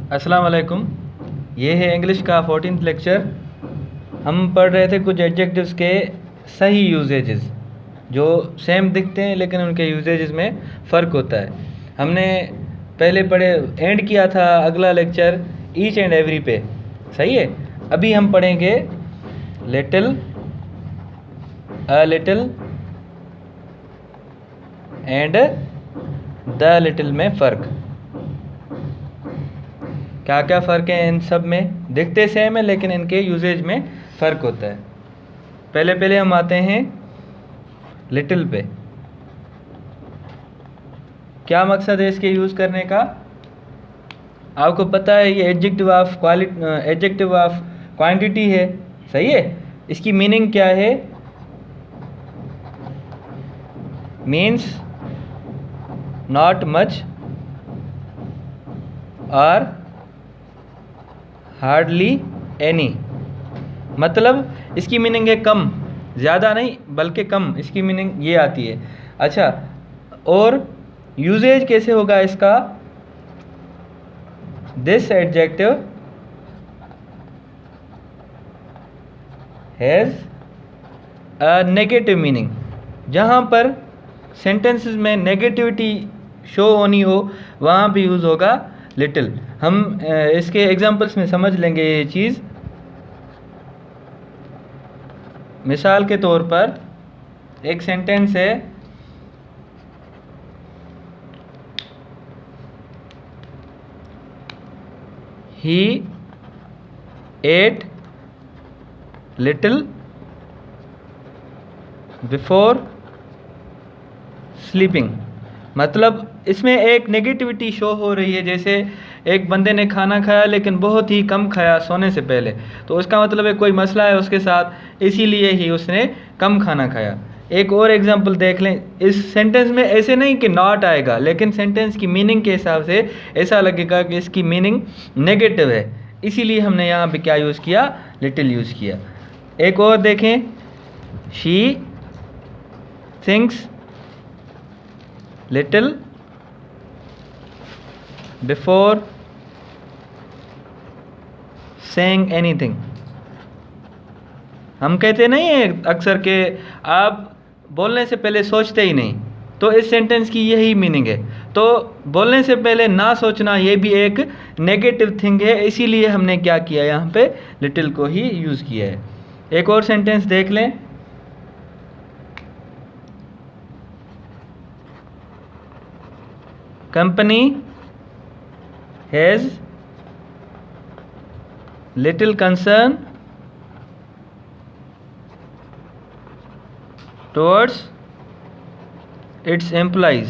अस्सलाम वालेकुम। ये है इंग्लिश का 14th लेक्चर। हम पढ़ रहे थे कुछ एडजेक्टिव्स के सही यूजेजेस जो सेम दिखते हैं लेकिन उनके यूजेजेस में फ़र्क होता है। हमने पहले एंड किया था अगला लेक्चर ईच एंड एवरी पे, सही है। अभी हम पढ़ेंगे little, a little and the little में फ़र्क। क्या क्या फ़र्क है इन सब में? दिखते सेम है लेकिन इनके यूजेज में फ़र्क होता है। पहले हम आते हैं लिटिल पे। क्या मकसद है इसके यूज़ करने का? आपको पता है ये एडजेक्टिव ऑफ क्वांटिटी है, सही है। इसकी मीनिंग क्या है? मीन्स नॉट मच और हार्डली एनी। मतलब इसकी मीनिंग है कम, ज़्यादा नहीं बल्कि कम, इसकी मीनिंग ये आती है। अच्छा, और यूजेज कैसे होगा इसका? This adjective has a negative meaning. जहाँ पर सेंटेंसेस में नेगेटिविटी शो होनी हो वहाँ पे यूज़ होगा लिटिल। हम इसके एग्जांपल्स में समझ लेंगे ये चीज़। मिसाल के तौर पर एक सेंटेंस है, ही एट लिटिल बिफोर स्लीपिंग। मतलब इसमें एक नेगेटिविटी शो हो रही है, जैसे एक बंदे ने खाना खाया लेकिन बहुत ही कम खाया सोने से पहले, तो उसका मतलब है कोई मसला है उसके साथ, इसीलिए ही उसने कम खाना खाया। एक और एग्जांपल देख लें। इस सेंटेंस में ऐसे नहीं कि नॉट आएगा, लेकिन सेंटेंस की मीनिंग के हिसाब से ऐसा लगेगा कि इसकी मीनिंग नेगेटिव है, इसीलिए हमने यहाँ पे क्या यूज़ किया? लिटिल यूज़ किया। एक और देखें, she thinks little before saying anything. हम कहते नहीं है अक्सर के आप बोलने से पहले सोचते ही नहीं, तो इस सेंटेंस की यही मीनिंग है। तो बोलने से पहले ना सोचना ये भी एक नेगेटिव थिंग है, इसीलिए हमने क्या किया? यहाँ पे लिटिल को ही यूज़ किया है। एक और सेंटेंस देख लें, company has little concern towards it's employees.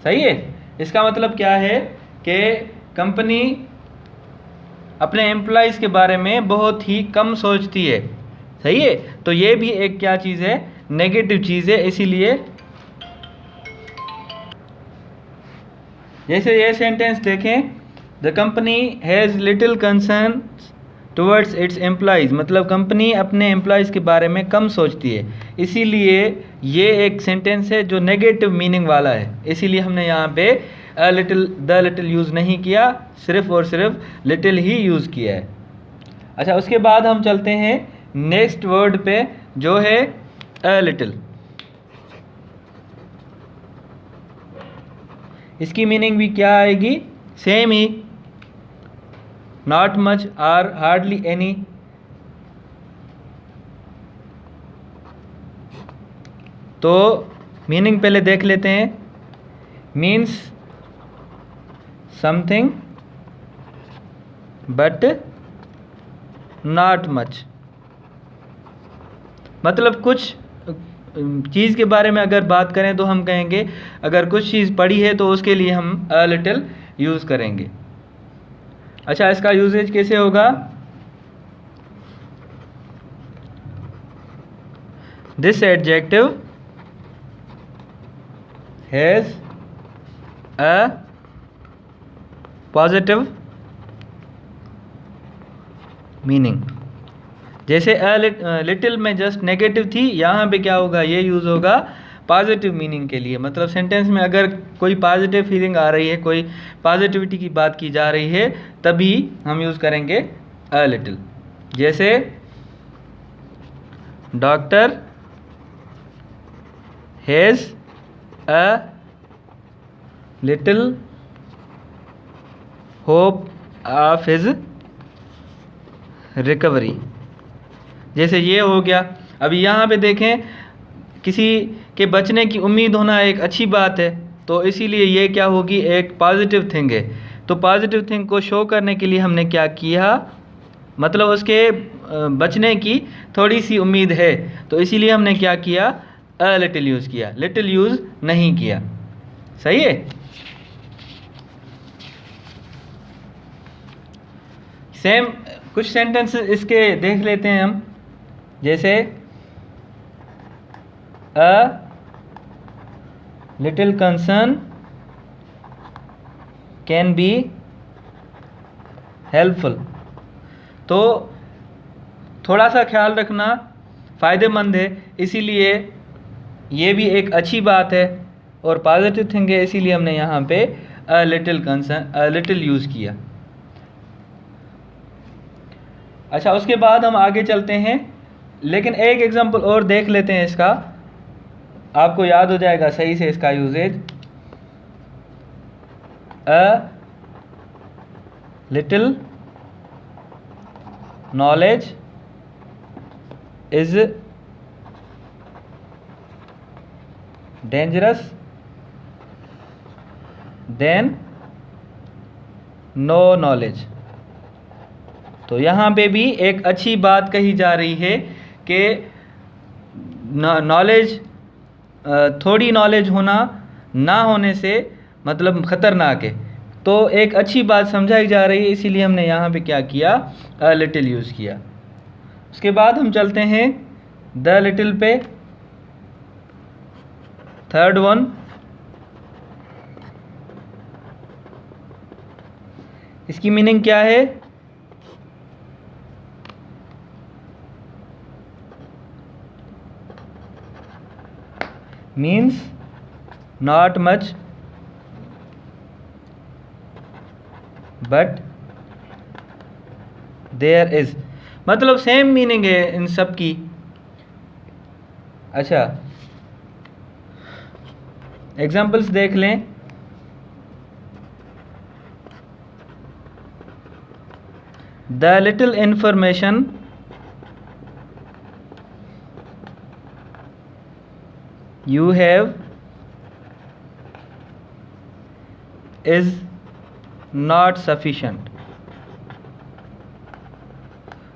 सही है। इसका मतलब क्या है कि कंपनी अपने एम्प्लॉइज़ के बारे में बहुत ही कम सोचती है, सही है। तो ये भी एक क्या चीज़ है? नेगेटिव चीज़ है। इसीलिए जैसे ये सेंटेंस देखें, the company has little concern towards it's employees, मतलब कंपनी अपने एम्प्लॉइज़ के बारे में कम सोचती है, इसीलिए ये एक सेंटेंस है जो नेगेटिव मीनिंग वाला है। इसीलिए हमने यहाँ पे द लिटिल यूज़ नहीं किया, सिर्फ और सिर्फ लिटिल ही यूज़ किया है। अच्छा, उसके बाद हम चलते हैं नेक्स्ट वर्ड पे, जो है अ लिटिल। इसकी मीनिंग भी क्या आएगी? सेम ही, नॉट मच और हार्डली एनी। तो मीनिंग पहले देख लेते हैं। Means something but not much. मतलब कुछ चीज़ के बारे में अगर बात करें तो हम कहेंगे, अगर कुछ चीज़ पड़ी है तो उसके लिए हम अ लिटिल यूज़ करेंगे। अच्छा, इसका यूजेज कैसे होगा? This adjective has a positive meaning. जैसे लिटिल में जस्ट नेगेटिव थी, यहाँ पे क्या होगा? ये यूज़ होगा पॉजिटिव मीनिंग के लिए, मतलब सेंटेंस में अगर कोई पॉजिटिव फीलिंग आ रही है, कोई पॉजिटिविटी की बात की जा रही है, तभी हम यूज़ करेंगे अ लिटिल। जैसे doctor has a little hope of his recovery. जैसे ये हो गया। अभी यहाँ पे देखें, किसी के बचने की उम्मीद होना एक अच्छी बात है, तो इसीलिए ये क्या होगी, एक पॉजिटिव थिंग है। तो पॉजिटिव थिंग को शो करने के लिए हमने क्या किया, मतलब उसके बचने की थोड़ी सी उम्मीद है, तो इसीलिए हमने क्या किया, अ लिटिल यूज़ किया, लिटिल यूज़ नहीं किया। सही है। सेम कुछ सेंटेंस इसके देख लेते हैं हम। जैसे a little concern can be helpful. तो थोड़ा सा ख्याल रखना फ़ायदेमंद है, इसीलिए ये भी एक अच्छी बात है और पॉजिटिव थिंग है, इसीलिए हमने यहाँ पे a little concern, a little use किया। अच्छा, उसके बाद हम आगे चलते हैं, लेकिन एक एग्जांपल और देख लेते हैं इसका, आपको याद हो जाएगा सही से इसका usages. A little knowledge is dangerous than no knowledge. तो यहाँ पे भी एक अच्छी बात कही जा रही है कि नॉलेज, थोड़ी नॉलेज होना ना होने से मतलब ख़तरनाक है। तो एक अच्छी बात समझाई जा रही है, इसीलिए हमने यहाँ पे क्या किया, अ लिटिल यूज़ किया। उसके बाद हम चलते हैं द लिटिल पे, थर्ड वन। इसकी मीनिंग क्या है, means not much but there is, मतलब सेम मीनिंग है इन सब की। अच्छा, एग्जाम्पल्स देख लें। The little information you have is not sufficient।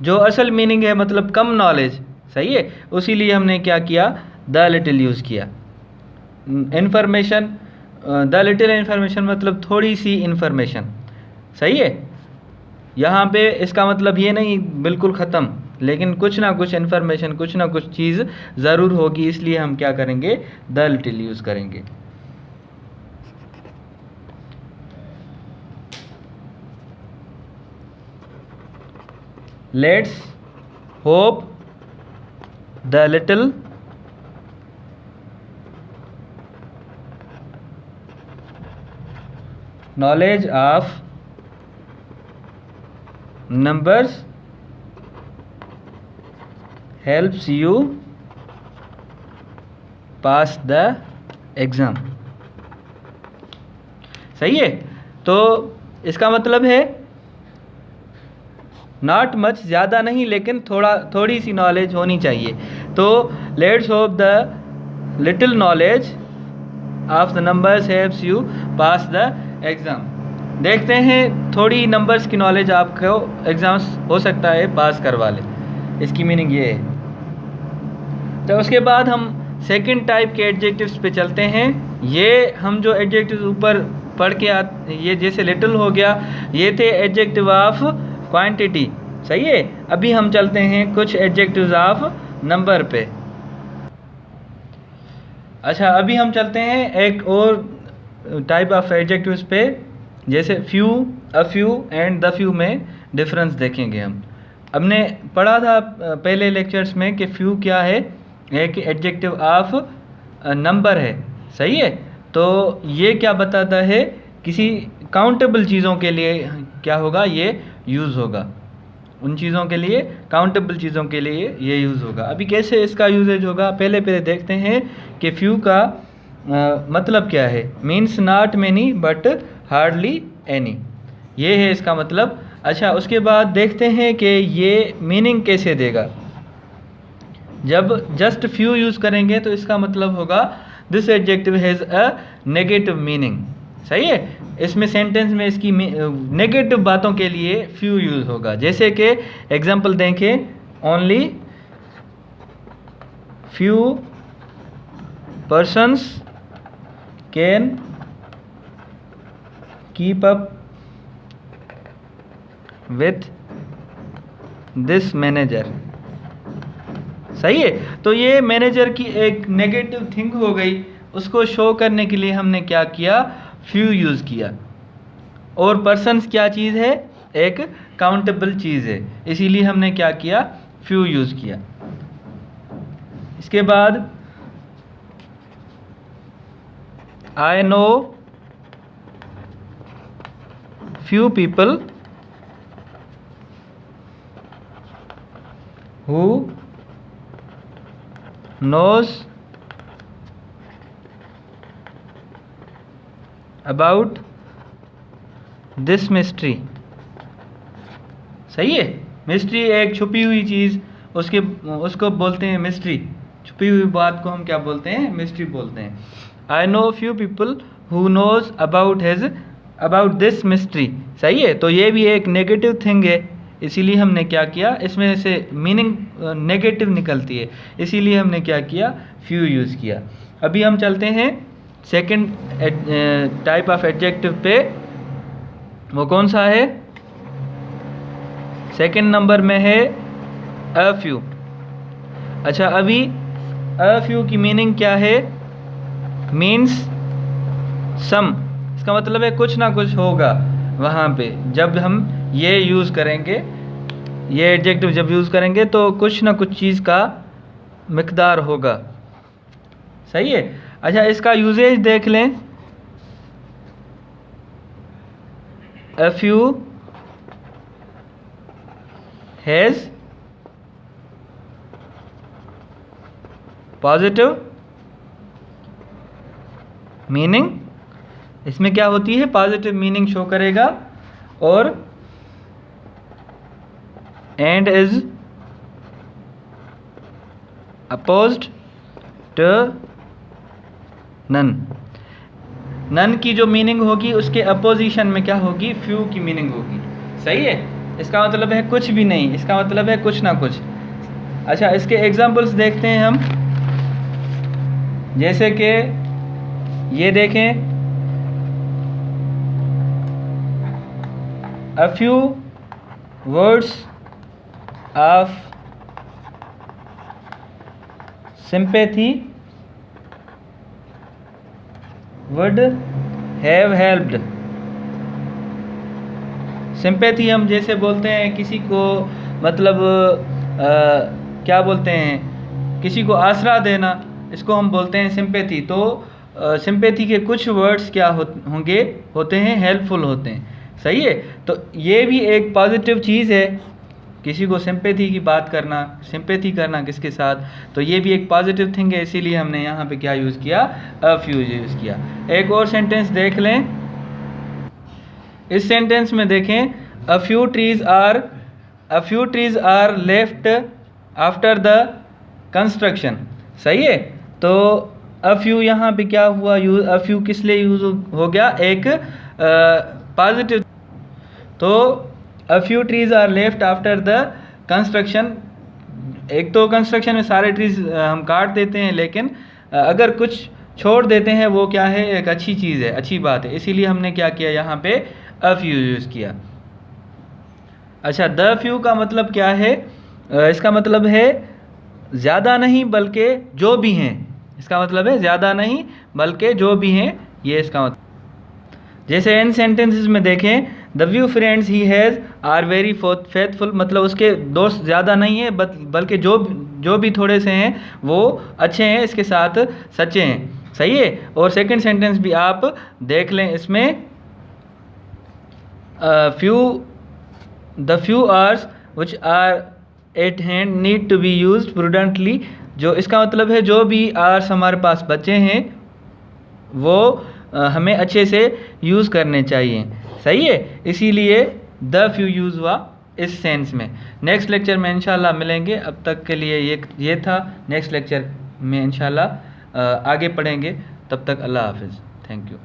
जो असल मीनिंग है मतलब कम नॉलेज, सही है, उसीलिए हमने क्या किया, द लिटिल यूज़ किया। इंफॉर्मेशन, द लिटिल इंफॉर्मेशन मतलब थोड़ी सी इंफॉर्मेशन, सही है। यहाँ पे इसका मतलब ये नहीं बिल्कुल ख़त्म, लेकिन कुछ ना कुछ इन्फॉर्मेशन, कुछ ना कुछ चीज़ ज़रूर होगी, इसलिए हम क्या करेंगे, द लिटिल यूज़ करेंगे। Let's hope the little knowledge of numbers helps you pass the exam। सही है। तो इसका मतलब है नॉट मच, ज़्यादा नहीं, लेकिन थोड़ी सी नॉलेज होनी चाहिए। तो let's hope the little knowledge of the numbers helps you pass the exam. देखते हैं, थोड़ी नंबर्स की नॉलेज आपको एग्ज़ाम्स हो सकता है पास करवा ले, इसकी मीनिंग ये है। तो उसके बाद हम सेकंड टाइप के एडजेक्टिव्स पे चलते हैं। ये हम जो एडजेक्टिव्स ऊपर पढ़ के ये जैसे लिटिल हो गया, ये थे एडजेक्टिव ऑफ क्वांटिटी, सही है। अभी हम चलते हैं कुछ एडजेक्टिव्स ऑफ नंबर पे। अच्छा, अभी हम चलते हैं एक और टाइप ऑफ एडजेक्टिव्स पे, जैसे few, a few and the few में डिफरेंस देखेंगे हम। हमने पढ़ा था पहले लेक्चर्स में कि फ्यू क्या है, एक एडजेक्टिव ऑफ नंबर है, सही है। तो ये क्या बताता है, किसी काउंटेबल चीज़ों के लिए क्या होगा, ये यूज़ होगा, उन चीज़ों के लिए, काउंटेबल चीज़ों के लिए ये यूज़ होगा। अभी कैसे इसका यूजेज होगा, पहले देखते हैं कि फ्यू का मतलब क्या है। Means not many but hardly any, ये है इसका मतलब। अच्छा, उसके बाद देखते हैं कि ये मीनिंग कैसे देगा। जब जस्ट फ्यू यूज़ करेंगे तो इसका मतलब होगा this adjective has a negative meaning, सही है। इसमें सेंटेंस में इसकी नेगेटिव बातों के लिए फ्यू यूज़ होगा। जैसे कि एग्जांपल देखें, only few persons can keep up with this manager, सही है। तो ये मैनेजर की एक नेगेटिव थिंग हो गई, उसको शो करने के लिए हमने क्या किया, फ्यू यूज़ किया। और पर्सन्स क्या चीज़ है, एक काउंटेबल चीज़ है, इसीलिए हमने क्या किया, फ्यू यूज़ किया। इसके बाद आई know few people who knows about this mystery, सही है। मिस्ट्री एक छुपी हुई चीज़, उसको बोलते हैं मिस्ट्री। छुपी हुई बात को हम क्या बोलते हैं, मिस्ट्री बोलते हैं। I know few people who knows about this mystery, सही है। तो ये भी एक नेगेटिव थिंग है, इसीलिए हमने क्या किया, इसमें से मीनिंग नेगेटिव निकलती है, इसीलिए हमने क्या किया, फ्यू यूज़ किया। अभी हम चलते हैं सेकंड टाइप ऑफ एडजेक्टिव पे, वो कौन सा है, सेकंड नंबर में है अ फ्यू। अच्छा, अभी अ फ्यू की मीनिंग क्या है, मीन्स सम, इसका मतलब है कुछ ना कुछ होगा वहाँ पे। जब हम ये यूज़ करेंगे, ये एडजेक्टिव जब यूज़ करेंगे तो कुछ ना कुछ चीज़ का मिकदार होगा, सही है। अच्छा, इसका यूजेज देख लें। A few has positive meaning, इसमें क्या होती है, पॉजिटिव मीनिंग शो करेगा। और and is opposed to none, none की जो मीनिंग होगी उसके अपोजिशन में क्या होगी, फ्यू की मीनिंग होगी, सही है। इसका मतलब है कुछ भी नहीं, इसका मतलब है कुछ ना कुछ। अच्छा, इसके एग्जाम्पल्स देखते हैं हम। जैसे कि ये देखें, a few words of sympathy would have helped। Sympathy हम जैसे बोलते हैं किसी को, मतलब क्या बोलते हैं, किसी को आसरा देना, इसको हम बोलते हैं सिंपैथी। तो सिंपैथी के कुछ वर्ड्स क्या होते हैं, हेल्पफुल होते हैं, सही है। तो ये भी एक पॉजिटिव चीज़ है, किसी को सिंपैथी की बात करना, सिंपैथी करना किसके साथ, तो ये भी एक पॉजिटिव थिंग है, इसीलिए हमने यहाँ पे क्या यूज़ किया, अ फ्यू यूज़ किया। एक और सेंटेंस देख लें। इस सेंटेंस में देखें, a few trees are left after the construction, सही है। तो अ फ्यू यहाँ पे क्या हुआ, अ फ्यू किस लिए यूज़ हो गया, एक पॉजिटिव। तो a few trees are left after the construction, एक तो कंस्ट्रक्शन में सारे ट्रीज हम काट देते हैं, लेकिन अगर कुछ छोड़ देते हैं वो क्या है, एक अच्छी चीज़ है, अच्छी बात है, इसीलिए हमने क्या किया, यहाँ पे अ फ्यू यूज़ किया। अच्छा, द फ्यू का मतलब क्या है, इसका मतलब है ज़्यादा नहीं बल्कि जो भी हैं, इसका मतलब है ज़्यादा नहीं बल्कि जो भी हैं, ये इसका मतलब। जैसे इन सेंटेंसेस में देखें, the few friends he has are very faithful, मतलब उसके दोस्त ज़्यादा नहीं है बल्कि जो जो भी थोड़े से हैं वो अच्छे हैं, इसके साथ सच्चे हैं। सही है। और सेकंड सेंटेंस भी आप देख लें, इसमें the few hours which are at hand need to be used prudently, जो इसका मतलब है जो भी आवर्स हमारे पास बचे हैं वो हमें अच्छे से यूज़ करने चाहिए। सही है, इसीलिए द फ्यू यूज़ हुआ इस सेंस में। नेक्स्ट लेक्चर में इंशाल्लाह मिलेंगे, अब तक के लिए ये था। नेक्स्ट लेक्चर में इंशाल्लाह आगे पढ़ेंगे, तब तक अल्लाह हाफिज़। Thank you.